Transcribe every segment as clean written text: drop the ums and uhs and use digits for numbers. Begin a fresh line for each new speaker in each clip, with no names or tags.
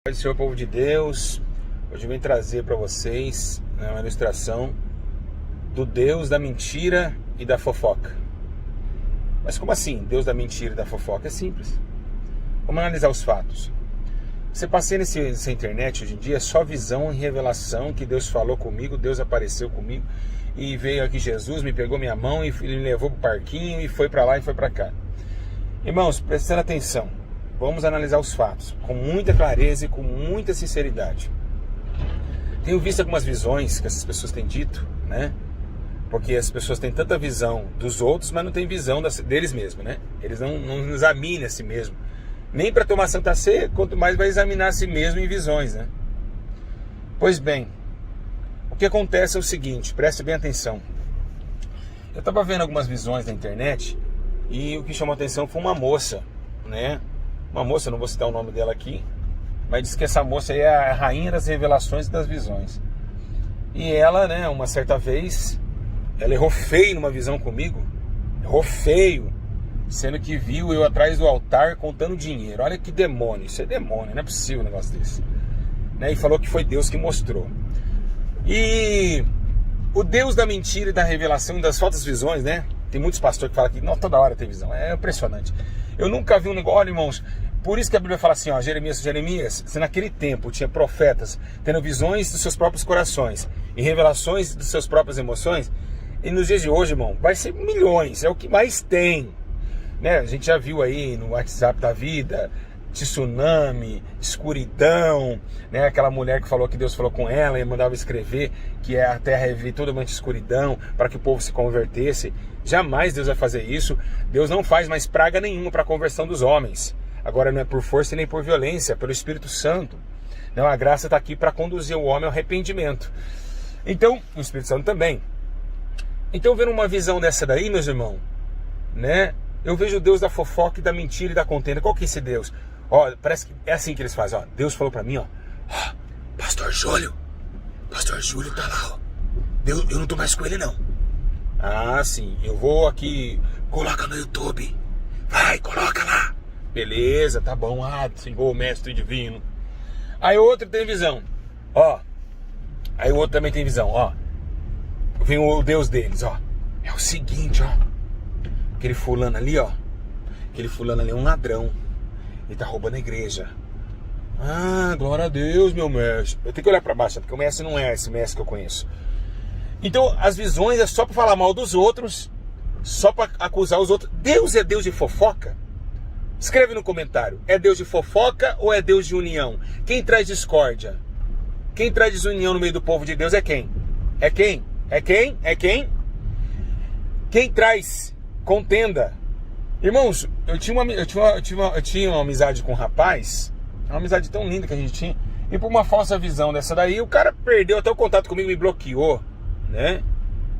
Pai do Senhor, povo de Deus, hoje eu venho trazer para vocês uma ilustração do Deus da mentira e da fofoca. Mas como assim, Deus da mentira e da fofoca? É simples. Vamos analisar os fatos. Você passei nessa internet hoje em dia, é só visão e revelação que Deus falou comigo, Deus apareceu comigo e veio aqui Jesus, me pegou minha mão e me levou para o parquinho e foi para lá e foi para cá. Irmãos, prestando atenção. Vamos analisar os fatos com muita clareza e com muita sinceridade. Tenho visto algumas visões que essas pessoas têm dito, né? Porque as pessoas têm tanta visão dos outros, mas não têm visão deles mesmos, né? Eles não examinam a si mesmo. Nem para tomar Santa Ceia, quanto mais vai examinar a si mesmo em visões, né? Pois bem, o que acontece é o seguinte, preste bem atenção. Eu estava vendo algumas visões na internet e o que chamou a atenção foi uma moça, né? Uma moça, não vou citar o nome dela aqui, mas diz que essa moça aí é a rainha das revelações e das visões. E ela, né, uma certa vez, ela errou feio numa visão comigo, errou feio, sendo que viu eu atrás do altar contando dinheiro. Olha que demônio, isso é demônio, não é possível um negócio desse. Né? E falou que foi Deus que mostrou. E o Deus da mentira e da revelação e das falsas visões, né? Tem muitos pastores que falam que não, toda hora tem visão, é impressionante. Eu nunca vi um negócio, olha, irmãos, por isso que a Bíblia fala assim, ó, Jeremias, se naquele tempo tinha profetas tendo visões dos seus próprios corações e revelações das suas próprias emoções, e nos dias de hoje, irmão, vai ser milhões, é o que mais tem, né? A gente já viu aí no WhatsApp da vida, tsunami, escuridão, né? Aquela mulher que falou que Deus falou com ela e mandava escrever que a terra ia totalmente escuridão para que o povo se convertesse. Jamais Deus vai fazer isso. Deus não faz mais praga nenhuma para a conversão dos homens. Agora não é por força nem por violência, é pelo Espírito Santo. Não, a graça está aqui para conduzir o homem ao arrependimento. Então, o Espírito Santo também. Então, vendo uma visão dessa daí, meus irmãos, né? Eu vejo o Deus da fofoca e da mentira e da contenda. Qual que é esse Deus? Ó, parece que é assim que eles fazem, ó. Deus falou pra mim, ó, Pastor Júlio tá lá, ó. Eu não tô mais com ele, não. Ah, sim, eu vou aqui, coloca no YouTube. Vai, coloca lá. Beleza, tá bom, Senhor, mestre divino. Aí o outro tem visão, ó. Aí o outro também tem visão, ó. Vem o Deus deles, ó. É o seguinte, ó. Aquele fulano ali, ó. Aquele fulano ali é um ladrão. Ele tá roubando a igreja. Ah, glória a Deus, meu mestre. Eu tenho que olhar pra baixo, porque o mestre não é esse mestre que eu conheço. Então, as visões é só pra falar mal dos outros, só pra acusar os outros. Deus é Deus de fofoca? Escreve no comentário. É Deus de fofoca ou é Deus de união? Quem traz discórdia? Quem traz desunião no meio do povo de Deus é quem? É quem? É quem? É quem? Quem traz contenda? Irmãos, eu tinha uma amizade com um rapaz, uma amizade tão linda que a gente tinha, e por uma falsa visão dessa daí, o cara perdeu até o contato comigo, me bloqueou, né?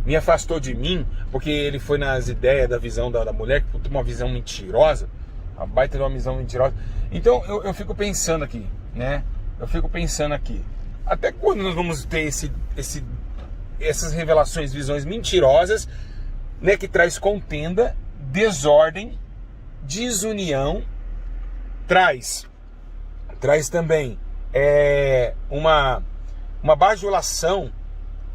Me afastou de mim, porque ele foi nas ideias da visão da mulher, que uma visão mentirosa, uma baita de uma visão mentirosa. Então eu fico pensando aqui, né? Eu fico pensando aqui, até quando nós vamos ter essas revelações, visões mentirosas, né? Que traz contenda, desordem, desunião, traz também uma bajulação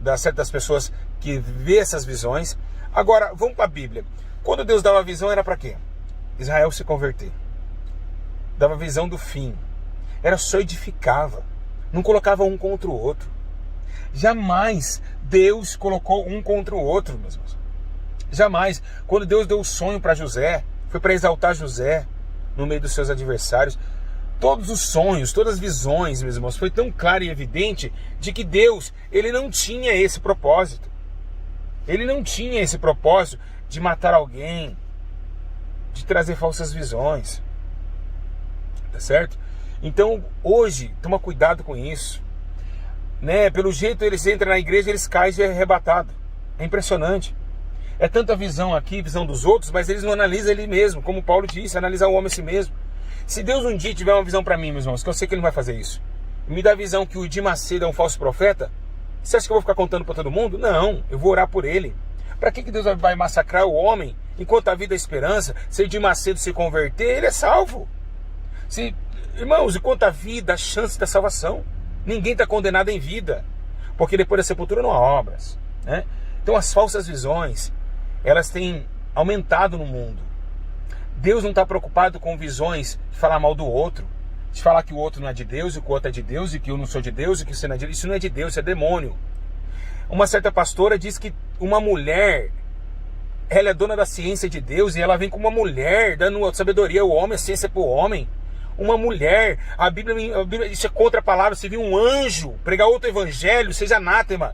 das certas pessoas que vê essas visões. Agora, vamos para a Bíblia. Quando Deus dava a visão, era para quê? Israel se converter. Dava visão do fim. Era só edificava. Não colocava um contra o outro. Jamais Deus colocou um contra o outro, meus irmãos. Jamais. Quando Deus deu o sonho para José, foi para exaltar José no meio dos seus adversários. Todos os sonhos, todas as visões, meus irmãos, foi tão claro e evidente de que Deus, ele não tinha esse propósito. Ele não tinha esse propósito de matar alguém, de trazer falsas visões. Tá certo? Então, hoje, toma cuidado com isso. Né? Pelo jeito, eles entram na igreja, eles caem e é arrebatado. É impressionante. É tanta visão aqui, visão dos outros, mas eles não analisam ele mesmo, como Paulo disse, analisar o homem a si mesmo. Se Deus um dia tiver uma visão para mim, meus irmãos, que eu sei que ele não vai fazer isso, me dá a visão que o Edir Macedo é um falso profeta, você acha que eu vou ficar contando para todo mundo? Não, eu vou orar por ele. Para que Deus vai massacrar o homem enquanto a vida é esperança? Se Edir Macedo se converter, ele é salvo. Se Irmãos, enquanto a vida, a chance da salvação. Ninguém está condenado em vida, porque depois da sepultura não há obras, né? Então as falsas visões, elas têm aumentado no mundo. Deus não está preocupado com visões de falar mal do outro, de falar que o outro não é de Deus, e que o outro é de Deus, e que eu não sou de Deus, e que você não é de Deus. Isso não é de Deus, isso é demônio. Uma certa pastora diz que uma mulher, ela é dona da ciência de Deus, e ela vem com uma mulher dando sabedoria ao homem, a ciência para o homem. Uma mulher, a Bíblia, isso é contra a palavra. Se vir um anjo pregar outro evangelho, seja anátema.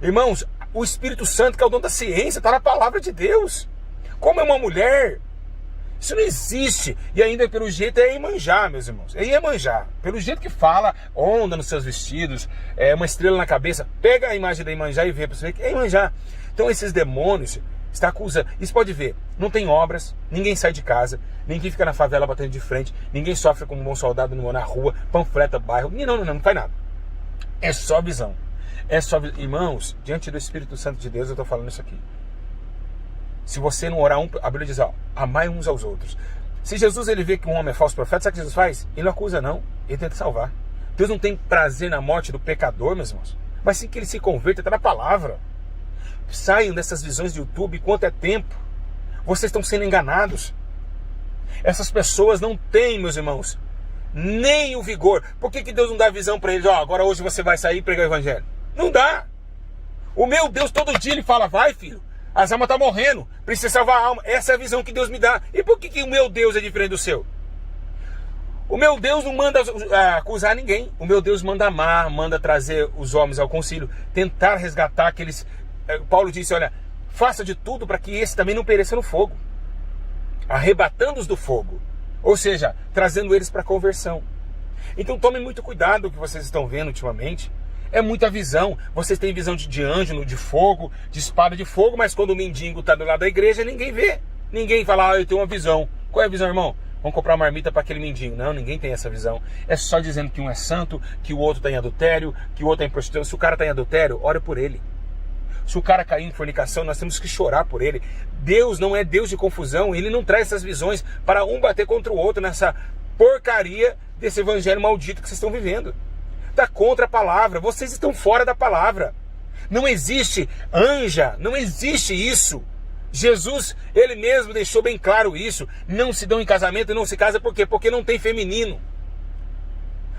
Irmãos, o Espírito Santo, que é o dono da ciência, está na palavra de Deus. Como é uma mulher? Isso não existe. E ainda pelo jeito é Iemanjá, meus irmãos. É Iemanjá. Pelo jeito que fala, onda nos seus vestidos, uma estrela na cabeça. Pega a imagem da Iemanjá e vê para você ver que é Iemanjá. Então esses demônios está acusando. Isso pode ver. Não tem obras, ninguém sai de casa, ninguém fica na favela batendo de frente, ninguém sofre como um bom soldado na rua, panfleta, bairro. Não faz nada. É só visão. É só visão. Irmãos, diante do Espírito Santo de Deus, eu estou falando isso aqui. Se você não orar, a Bíblia diz, amai uns aos outros. Se Jesus ele vê que um homem é falso profeta, sabe o que Jesus faz? Ele não acusa não, ele tenta salvar. Deus não tem prazer na morte do pecador, meus irmãos, mas sim que ele se converta, está na palavra. Saiam dessas visões de YouTube enquanto é tempo. Vocês estão sendo enganados. Essas pessoas não têm, meus irmãos, nem o vigor. Por que Deus não dá visão para eles? Agora hoje você vai sair e pregar o evangelho. Não dá. O meu Deus todo dia ele fala, vai filho, as almas estão morrendo, precisa salvar a alma. Essa é a visão que Deus me dá. E por que o meu Deus é diferente do seu? O meu Deus não manda acusar ninguém. O meu Deus manda amar, manda trazer os homens ao concílio, tentar resgatar aqueles... Paulo disse, olha, faça de tudo para que esse também não pereça no fogo. Arrebatando-os do fogo. Ou seja, trazendo eles para a conversão. Então tomem muito cuidado com o que vocês estão vendo ultimamente. É muita visão. Vocês têm visão de anjo, de fogo, de espada de fogo, mas quando o mendigo está do lado da igreja, ninguém vê. Ninguém fala, eu tenho uma visão. Qual é a visão, irmão? Vamos comprar uma marmita para aquele mendigo. Não, ninguém tem essa visão. É só dizendo que um é santo, que o outro está em adultério, que o outro está em prostituição. Se o cara está em adultério, ore por ele. Se o cara cair em fornicação, nós temos que chorar por ele. Deus não é Deus de confusão. Ele não traz essas visões para um bater contra o outro nessa porcaria desse evangelho maldito que vocês estão vivendo. Está contra a palavra. Vocês estão fora da palavra. Não existe anja. Não existe isso. Jesus, ele mesmo deixou bem claro isso. Não se dão em casamento e não se casa por quê? Porque não tem feminino.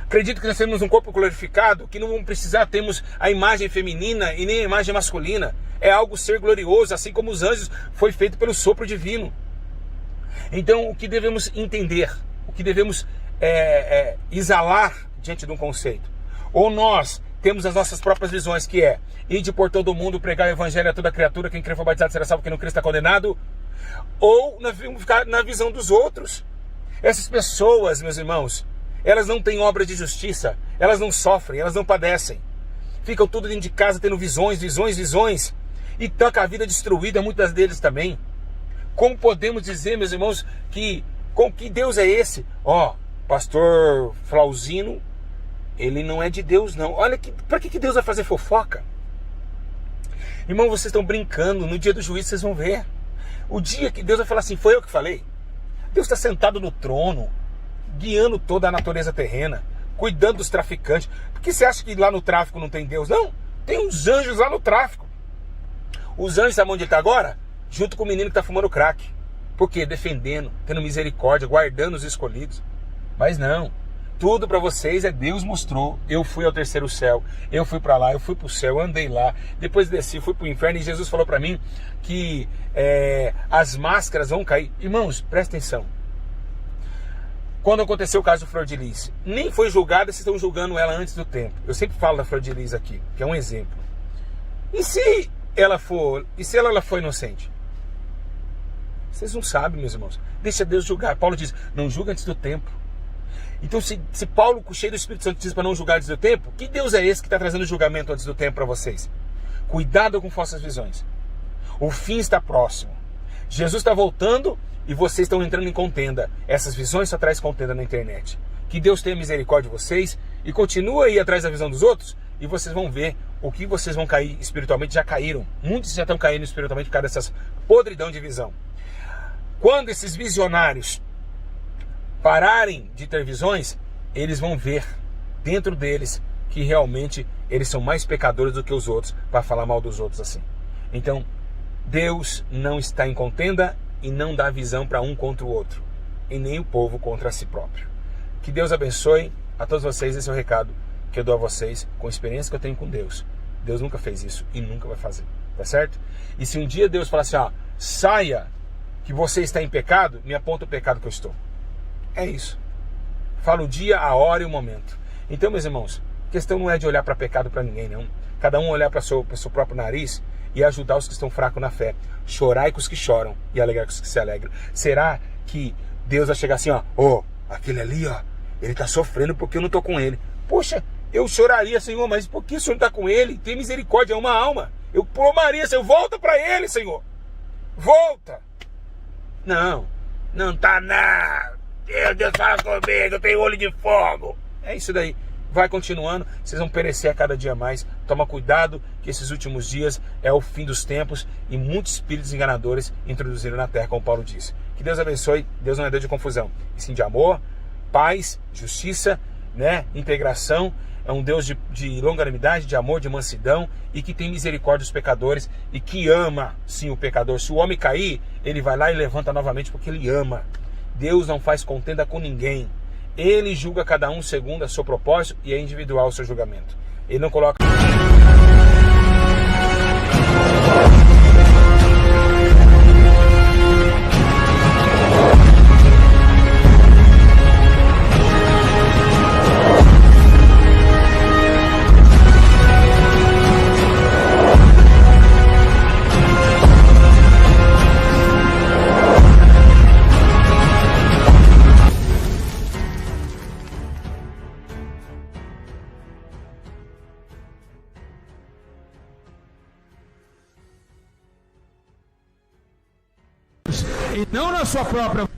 Acredito que nós temos um corpo glorificado, que não vamos precisar termos a imagem feminina e nem a imagem masculina. É algo ser glorioso, assim como os anjos foi feito pelo sopro divino. Então, o que devemos entender, o que devemos exalar diante de um conceito? Ou nós temos as nossas próprias visões, que é ide por todo mundo, pregar o evangelho a toda criatura, quem crer for batizado será salvo, quem não crer está condenado. Ou nós vamos ficar na visão dos outros. Essas pessoas, meus irmãos, elas não têm obra de justiça, elas não sofrem, elas não padecem. Ficam tudo dentro de casa tendo visões, e estão com a vida destruída, muitas deles também. Como podemos dizer, meus irmãos, que Deus é esse? Pastor Flauzino, ele não é de Deus não. Olha, para que Deus vai fazer fofoca? Irmão, vocês estão brincando, no dia do juízo vocês vão ver. O dia que Deus vai falar assim, foi eu que falei? Deus está sentado no trono, guiando toda a natureza terrena, cuidando dos traficantes. Por que você acha que lá no tráfico não tem Deus? Não, tem uns anjos lá no tráfico. Os anjos, sabe onde ele está agora? Junto com o menino que está fumando crack. Por quê? Defendendo, tendo misericórdia, guardando os escolhidos. Mas não, tudo para vocês Deus mostrou. Eu fui ao terceiro céu, eu fui para lá, eu fui para o céu, andei lá, depois desci, fui para o inferno, e Jesus falou para mim que as máscaras vão cair. Irmãos, presta atenção. Quando aconteceu o caso do Flor de Lis, nem foi julgada, vocês estão julgando ela antes do tempo. Eu sempre falo da Flor de Lis aqui, que é um exemplo. E se ela for inocente? Vocês não sabem, meus irmãos. Deixa Deus julgar. Paulo diz, não julga antes do tempo. Então se Paulo, cheio do Espírito Santo, diz para não julgar antes do tempo, que Deus é esse que está trazendo julgamento antes do tempo para vocês? Cuidado com falsas visões. O fim está próximo. Jesus está voltando e vocês estão entrando em contenda. Essas visões só trazem contenda na internet. Que Deus tenha misericórdia de vocês e continue aí atrás da visão dos outros, e vocês vão ver o que vocês vão cair espiritualmente. Já caíram. Muitos já estão caindo espiritualmente por causa dessas podridão de visão. Quando esses visionários pararem de ter visões, eles vão ver dentro deles que realmente eles são mais pecadores do que os outros, para falar mal dos outros assim. Então, Deus não está em contenda e não dá visão para um contra o outro, e nem o povo contra si próprio. Que Deus abençoe a todos vocês. Esse é o recado que eu dou a vocês com a experiência que eu tenho com Deus. Deus nunca fez isso e nunca vai fazer, tá certo? E se um dia Deus falar assim, saia, que você está em pecado, me aponta o pecado que eu estou. É isso. Fala o dia, a hora e o momento. Então, meus irmãos, a questão não é de olhar para pecado para ninguém, não. Cada um olhar para o seu próprio nariz e ajudar os que estão fracos na fé. Chorai com os que choram e alegrar com os que se alegram. Será que Deus vai chegar assim, aquele ali, ele está sofrendo porque eu não estou com ele. Poxa, eu choraria, Senhor, mas por que o Senhor está com ele? Tem misericórdia, é uma alma. Eu promaria, Senhor, volta para ele, Senhor. Volta. Não tá nada. Deus fala comigo, eu tenho olho de fogo. É isso daí. Vai continuando, vocês vão perecer a cada dia mais. Toma cuidado que esses últimos dias é o fim dos tempos e muitos espíritos enganadores introduziram na terra, como Paulo disse. Que Deus abençoe. Deus não é Deus de confusão, e sim de amor, paz, justiça, integração. É um Deus de longanimidade, de amor, de mansidão, e que tem misericórdia dos pecadores e que ama sim o pecador. Se o homem cair, ele vai lá e levanta novamente porque ele ama. Deus não faz contenda com ninguém. Ele julga cada um segundo o seu propósito e é individual o seu julgamento. Ele não coloca...
e não na sua própria